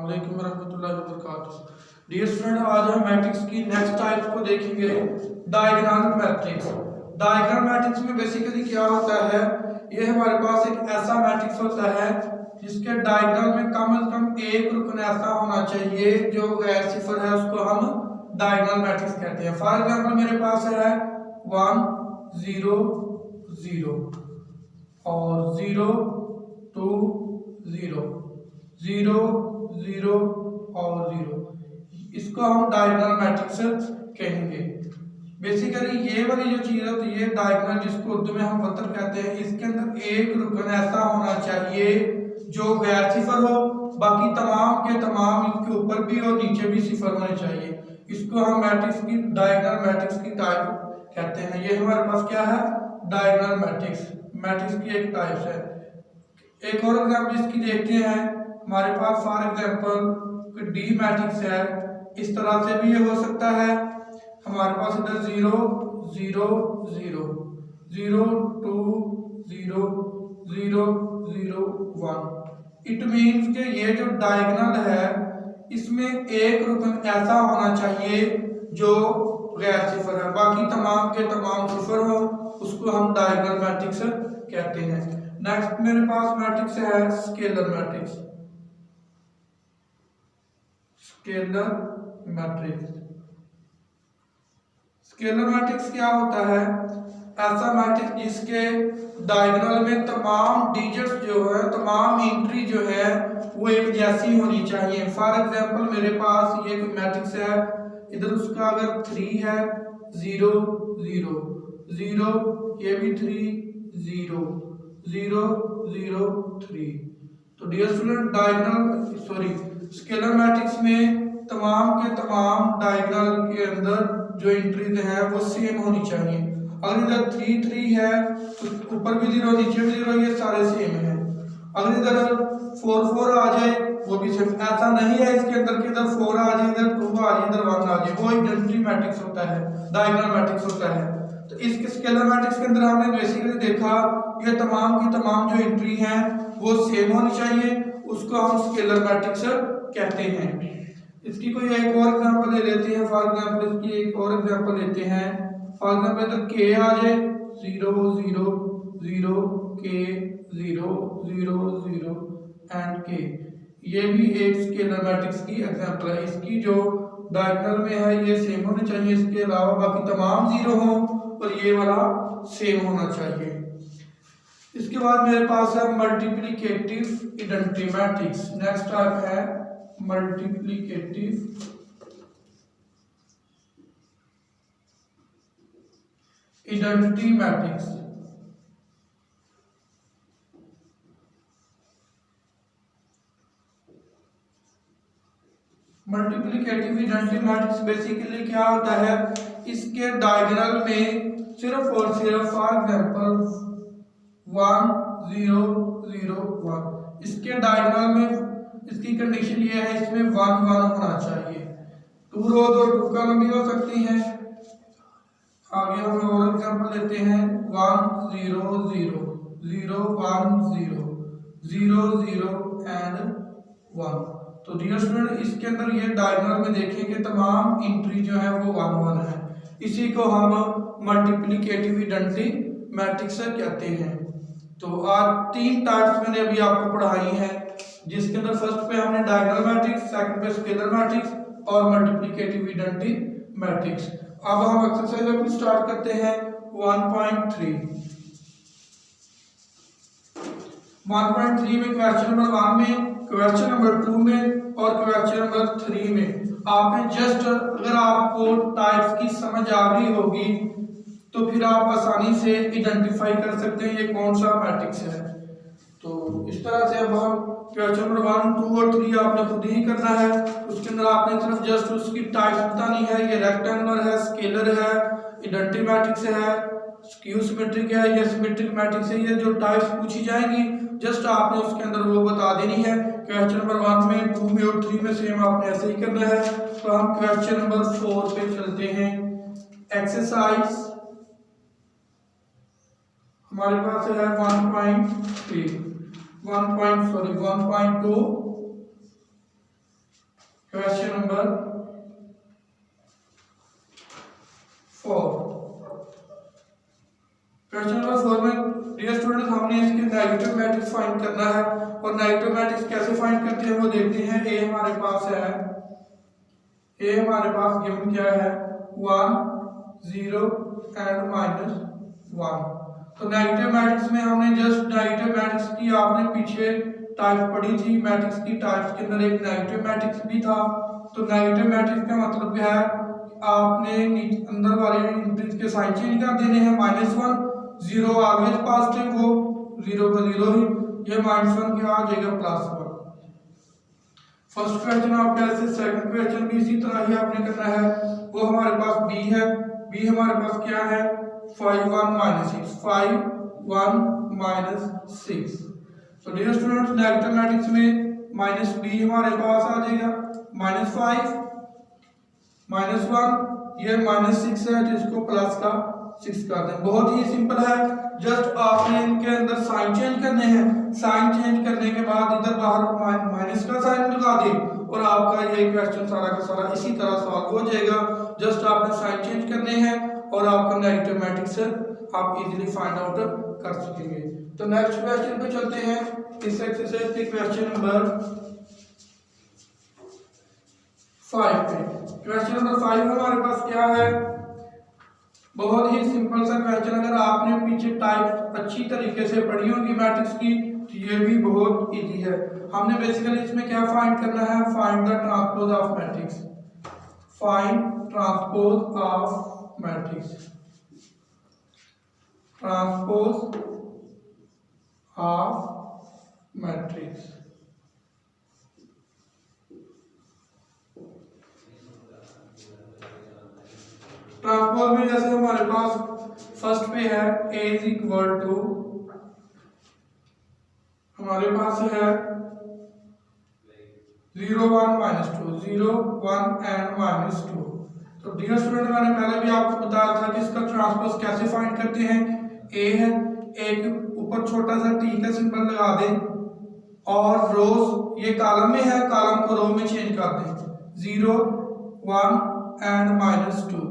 अस्सलामुअलैकुम वरहमतुल्लाहि वबरकातुहू। Dear student, आज हम मैट्रिक्स की नेक्स्ट टाइप को देखेंगे, डायगोनल मैट्रिक्स। डायगोनल मैट्रिक्स में बेसिकली क्या होता है, ये हमारे पास एक ऐसा मैट्रिक्स होता है जिसके डायगोनल में कम से कम एक रुकन ऐसा होना चाहिए जो गैर सिफर है, उसको हम डायगोनल मैट्रिक्स कहते हैं। फॉर एग्जांपल मेरे पास है 1 0 0 और 0 2 0 0 0 और 0, इसको हम डायगोनल मैट्रिक्स कहेंगे। बेसिकली ये वाली जो चीज होती है डायगोनल, जिसको उर्दू में हम वतर कहते हैं, इसके अंदर एक रुकन ऐसा होना चाहिए जो गैर सिफर हो, बाकी तमाम के तमाम इसके ऊपर भी और नीचे भी सिफर होने चाहिए। इसको हम मैट्रिक्स की डायगोनल मैट्रिक्स की टाइप कहते हैं। ये हमारे पास क्या है, डायगोनल मैट्रिक्स, मैट्रिक्स की एक टाइप है। एक और एग्जांपल इसकी देखते हैं, हमारे पास फॉर एग्जांपल डी मैट्रिक्स है, इस तरह से भी ये हो सकता है। हमारे पास इधर 0 0 0 0 2 0 0 0 1। इट मीन्स कि ये जो डायगोनल है इसमें एक रुकन ऐसा होना चाहिए जो गैर सिफर है, बाकी तमाम के तमाम सिफर हो, उसको हम डायगोनल मैट्रिक्स कहते हैं। नेक्स्ट मेरे पास मैट्रिक्स है scalar matrix. Scalar matrix, scalar matrix क्या होता है, ऐसा मैट्रिक्स जिसके डायगोनल में तमाम डिजिट्स जो है, तमाम एंट्री जो है वो एक जैसी होनी चाहिए। फॉर एग्जांपल मेरे पास ये एक मैट्रिक्स है, इधर उसका अगर 3 है 0 0 0, ये भी 3 0 0 0 3। तो dear student, diagonal scalar matrix में तमाम के तमाम डायगोनल के अंदर जो एंट्रीज हैं वो सेम होनी चाहिए। अगर इधर 3 3 है तो ऊपर भी 0 नीचे भी 0, ये सारे सेम हैं। अगर इधर 4 4 आ जाए वो भी सेम। ऐसा नहीं है इसके अंदर कि इधर 4 आ जाए, इधर 2 आ जाए, इधर 1 आ जाए, वो आइडेंटिटी मैट्रिक्स होता है, डायगोनल मैट्रिक्स होता है। तो इसके स्केलर मैट्रिक्स के अंदर हमने बेसिकली देखा ये तमाम की तमाम जो एंट्री हैं वो सेम होनी चाहिए, उसको हम स्केलर मैट्रिक्स कहते हैं। इसकी कोई एक और एग्जांपल ले लेते हैं। फॉर एग्जांपल इसकी एक और एग्जांपल लेते हैं। फॉर एग्जांपल इधर के आ जाए 0 0 0 के 0 0 0 एंड के, ये भी एक स्केलर मैट्रिक्स की एग्जांपल है। इसकी जो डायगोनल में है ये सेम होने चाहिए, इसके अलावा बाकी तमाम 0 हों और ये वाला सेम होना चाहिए। इसके बाद मेरे पास है multiplicative identity matrix. Next type है multiplicative identity matrix. Multiplicative identity matrix basically क्या होता है, इसके डायगोनल में सिर्फ और सिर्फ फॉर एग्जांपल 1 0 0 1, इसके डायगोनल में इसकी कंडीशन ये है, इसमें 1 1 होना चाहिए। 2 रोज और 2 कॉलम भी हो सकती हैं। आगे हम और एग्जांपल लेते हैं 1 0 0 0 1 0 0 0 एंड 1। तो डियर स्टूडेंट, इसके अंदर ये डायगोनल में देखें कि तमाम एंट्री जो है वो 1 1 है। इसी को हम मल्टीप्लिकेटिव आइडेंटिटी मैट्रिक्स कहते हैं। तो आज 3 टाइप्स मैंने अभी आपको पढ़ाई हैं, जिसके अंदर फर्स्ट पे हमने डायगोनल मैट्रिक्स, सेकंड पे स्केलर मैट्रिक्स और मल्टीप्लिकेटिव आइडेंटिटी मैट्रिक्स। अब हम एक्सरसाइज अपनी स्टार्ट करते हैं 1.3। 1.3 में क्वेश्चन नंबर 1 में, क्वेश्चन नंबर 2 में और क्वेश्चन नंबर 3 में आपने जस्ट, अगर आपको टाइप्स की समझ आ गई होगी तो फिर आप आसानी से आइडेंटिफाई कर सकते हैं ये कौन सा मैट्रिक्स है। तो इस तरह से अब हम क्वेश्चन नंबर 1 2 और 3 आपने खुद ही करना है। उसके अंदर आपने सिर्फ जस्ट उसकी टाइप्स बतानी है, ये रेक्टेंगुलर है, स्केलर है, आइडेंटिटी मैट्रिक्स है, स्क्यू सिमेट्रिक है, ये सिमेट्रिक मैट्रिक्स है। ये जो टाइप्स पूछी जाएंगी जस्ट आपने उसके अंदर वो बता देनी है। क्वेश्चन नंबर 1 में, 2 में और 3 में सेम आपने ऐसे ही करना है। तो हम क्वेश्चन नंबर 4 पे चलते हैं। एक्सरसाइज हमारे पास है 1.2 क्वेश्चन नंबर 4। क्वेश्चन नंबर 4 में डियर स्टूडेंट हमने इसके नेगेटिव मैट्रिक्स फाइंड करना है, और नेगेटिव मैट्रिक्स कैसे फाइंड करते हैं वो देखते हैं। ए हमारे पास है, ए हमारे पास गिवन क्या है 1 0 एंड -1। तो नेगेटिव मैट्रिक्स में हमने जस्ट नेगेटिव मैट्रिक्स की आपने पीछे टाइप पढ़ी थी, मैट्रिक्स की टाइप्स के अंदर एक नेगेटिव मैट्रिक्स भी था। तो नेगेटिव मैट्रिक्स का मतलब क्या है, आपने अंदर वाले इंट्रीज के साइन चेंज कर देने हैं। -1 0 ऑलवेज पॉजिटिव, वो 0 का 0 ही, ये -1 क्या आ जाएगा +1। फर्स्ट क्वेश्चन आपका ऐसे, सेकंड क्वेश्चन भी इसी तरह ही आपने करना है। वो हमारे पास बी है, बी हमारे पास क्या है 5 1 -6, 5 1 -6। तो डियर स्टूडेंट्स नेगेटिव मैट्रिक्स में -b हमारे पास आ जाएगा, -5 -1, ये -6 है तो इसको प्लस का 6 कर दें। बहुत ही सिंपल है, जस्ट आपने इनके अंदर साइन चेंज करने हैं। साइन चेंज करने के बाद इधर बाहर माइनस का साइन लगा दें और आपका ये क्वेश्चन सारा का सारा इसी तरह सॉल्व हो जाएगा। जस्ट आपने साइन चेंज करने हैं और आपका नेगेटिव मैट्रिक्स आप इजीली फाइंड आउट कर सकेंगे। तो नेक्स्ट क्वेश्चन पे चलते हैं, इस एक्सरसाइज के क्वेश्चन नंबर 5 पे। क्वेश्चन नंबर 5 हमारे पास क्या है, बहुत ही सिंपल सा क्वेश्चन। अगर आपने पीछे टाइप अच्छी तरीके से पढ़ी होगी मैट्रिक्स की तो ये भी बहुत इजी है। हमने बेसिकली इसमें क्या फाइंड करना है, find the transpose of matrix, find transpose of matrix, transpose of matrix. Transpose में जैसे हमारे पास फर्स्ट पे है a इज इक्वल टू, हमारे पास है 0 1 -2, 0 1 एंड -2। तो डियर स्टूडेंट मैंने पहले भी आपको बताया था कि इसका ट्रांसपोज कैसे फाइंड करते हैं। a है, एक ऊपर छोटा सा t का सिंबल लगा दें और रोज ये कॉलम में है, कॉलम को रो में चेंज कर दें, 0 1 एंड -2,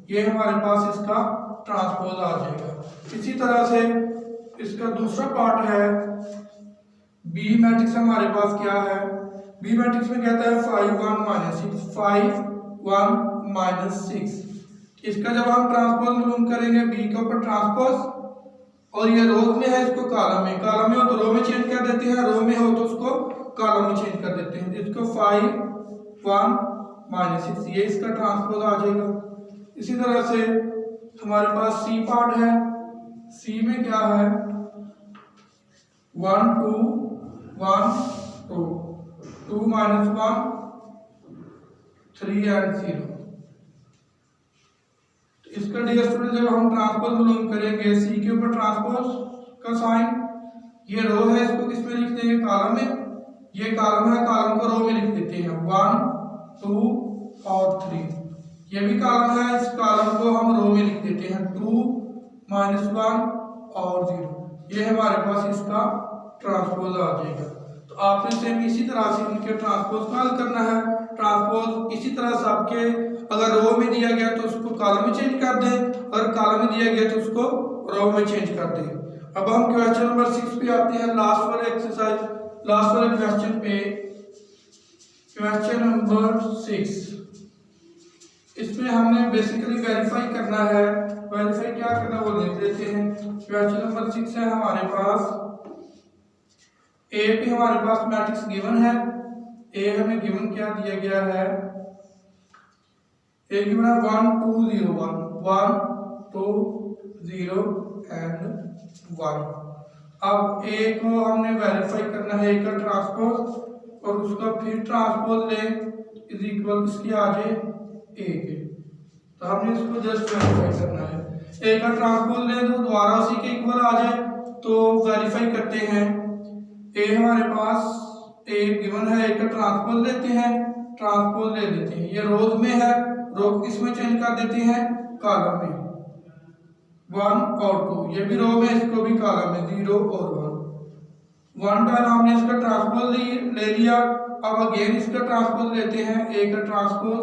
ये हमारे पास इसका ट्रांसपोज आ जाएगा। इसी तरह से इसका दूसरा पार्ट है बी मैट्रिक्स, हमारे पास क्या है बी मैट्रिक्स में कहता है 5 1 -6, 5 1 -6। इसका जब हम ट्रांसपोज मालूम करेंगे बी के ऊपर ट्रांसपोज, और ये रोज में है इसको कॉलम में, कॉलम में हो तो रो में चेंज कर देते हैं, रो में हो तो उसको कॉलम में चेंज कर देते हैं। इसको 5 1 -6 ये इसका ट्रांसपोज आ जाएगा। इसी तरह से हमारे पास सी पार्ट है, सी में क्या है 1 2 1 2, 2 -1 3 एंड 0। इसका डियर स्टूडेंट जब हम ट्रांसपोज मालूम करेंगे सी के ऊपर ट्रांसपोज का साइन, ये रो है इसको किस में लिख देंगे कॉलम में, ये कॉलम है, कॉलम को रो में लिख देते हैं 1 2 और 3। ये भी कॉलम है, इस कॉलम को हम रो में लिख देते हैं 2 -1 और 0। ये हमारे पास इसका ट्रांसपोज आ जाएगा। तो आपने सेम इसी तरह से इनके ट्रांसपोज का हल करना है। ट्रांसपोज इसी तरह से आपके अगर रो में दिया गया तो उसको कॉलम में चेंज कर दें, और कॉलम में दिया गया तो उसको रो में चेंज कर दें। अब हम क्वेश्चन नंबर 6 पे आते हैं, लास्ट वाले एक्सरसाइज, लास्ट वाले क्वेश्चन पे, क्वेश्चन नंबर 6। इसमें हमने बेसिकली वेरीफाई करना है, वेरीफाई क्या करना वो देख लेते हैं। क्वेश्चन नंबर 6 है हमारे पास, ए पे हमारे पास मैट्रिक्स गिवन है, ए हमें गिवन क्या दिया गया है, ए गिवन है 1 2 0 1 1 2 0 एंड 1। अब ए को हमने वेरीफाई करना है, ए का ट्रांसपोज, और उसका फिर ट्रांसपोज ले इज इक्वल इसकी आ जाए ए के। तो हमने इसको जस्ट वेरीफाई करना है, ए का ट्रांसपोज ले तो दोबारा उसी के इक्वल आ जाए। तो वेरीफाई करते हैं, ए हमारे पास ए गिवन है, ए का ट्रांसपोज लेते हैं, ट्रांसपोज ले लेते हैं, ये रोज में है, रो किस में चेंज कर देते हैं कॉलम में 1 और 2, ये भी रो में, इसको भी कॉलम में 0 और 1। वन टाइम हमने इसका ट्रांसपोज ले लिया, अब अगेन इसका ट्रांसपोज लेते हैं, ए का transpose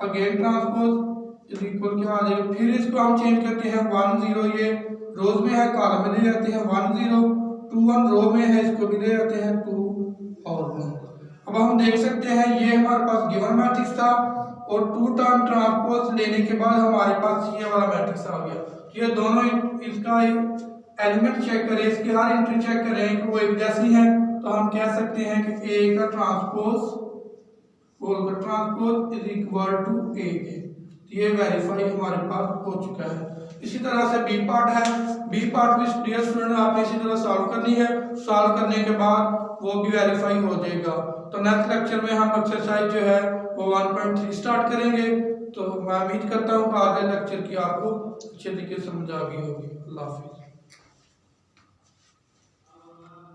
again transpose is equal क्या आ जाएगा, फिर इसको हम चेंज करते हैं 1 0, ये रोज में है कॉलम में ले जाते हैं 1 0, 2 1 रो में है इसको भी ले जाते हैं 2 और 1। अब हम देख सकते हैं ये हमारे पास गिवन मैट्रिक्स था और 2 टाइम ट्रांसपोज लेने के बाद हमारे पास ये वाला मैट्रिक्स आ गया। ये दोनों इसका एलिमेंट चेक करें, इसकी हर एंट्री चेक करें कि वो एक जैसी है, तो हम कह सकते हैं कि ए का ट्रांसपोज इज इक्वल टू ए के, ये वेरीफाई हमारे पास हो चुका है। इसी तरह से बी पार्ट है, बी पार्ट भी डियर स्टूडेंट आपने इसी तरह सॉल्व करनी है, सॉल्व करने के बाद वो भी वेरीफाई हो जाएगा। तो नेक्स्ट लेक्चर में हम एक्सरसाइज जो है वो 1.3 स्टार्ट करेंगे। तो मैं उम्मीद करता हूँ कि आगे लेक्चर की आपको अच्छे तरीके से समझ आ गई होगी। अल्लाह हाफिज़।